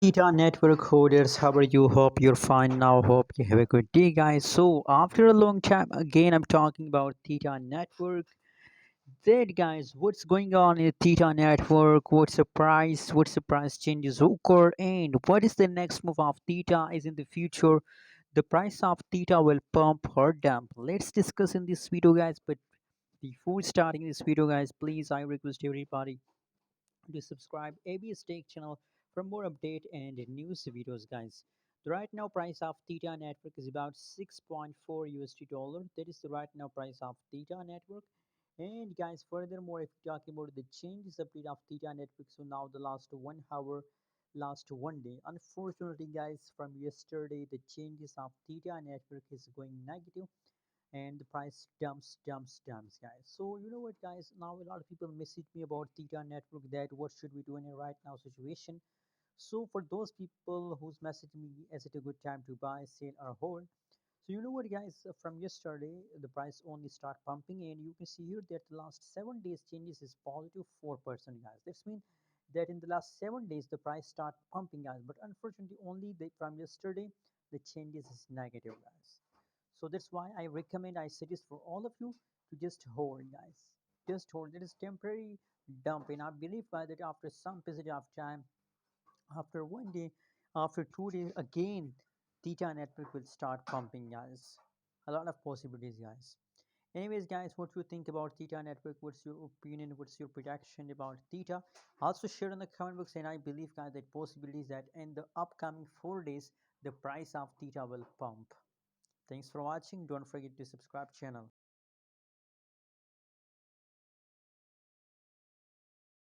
Theta Network holders, how are you? Hope you're fine now. Hope you have a good day, guys. So, after a long time, again, I'm talking about Theta Network. That, guys, what's going on in Theta Network? What's the price? What's the price changes occur? And what is the next move of Theta? Is in the future the price of Theta will pump or dump? Let's discuss in this video, guys. But before starting this video, guys, please, I request everybody to subscribe ABS Tech channel for more update and news videos, guys. The right now price of Theta Network is about 6.4 USD dollar. That is the right now price of Theta Network. And guys, furthermore, if you're talking about the changes update of Theta Network, so now the last 1 hour, last one day, unfortunately, guys, from yesterday, the changes of Theta Network is going negative and the price dumps, guys. So you know what, guys, now a lot of people message me about Theta Network that what should we do in a right now situation. So for those people who's messaging me, is it a good time to buy, sell, or hold? So you know what, guys, from yesterday the price only start pumping, and you can see here that the last 7 days changes is positive 4%, guys. That's mean that in the last 7 days the price start pumping, guys, but unfortunately only from yesterday the changes is negative, guys. So that's why I recommend, I suggest for all of you to just hold, guys. Just hold. It is temporary dump, and I believe, guys, that after some period of time, after one day, after 2 days, again Theta Network will start pumping, guys. A lot of possibilities, guys. Anyways, guys, what you think about Theta Network? What's your opinion? What's your prediction about Theta? Also share in the comment box, and I believe, guys, that possibilities that in the upcoming 4 days the price of Theta will pump. Thanks for watching. Don't forget to subscribe channel.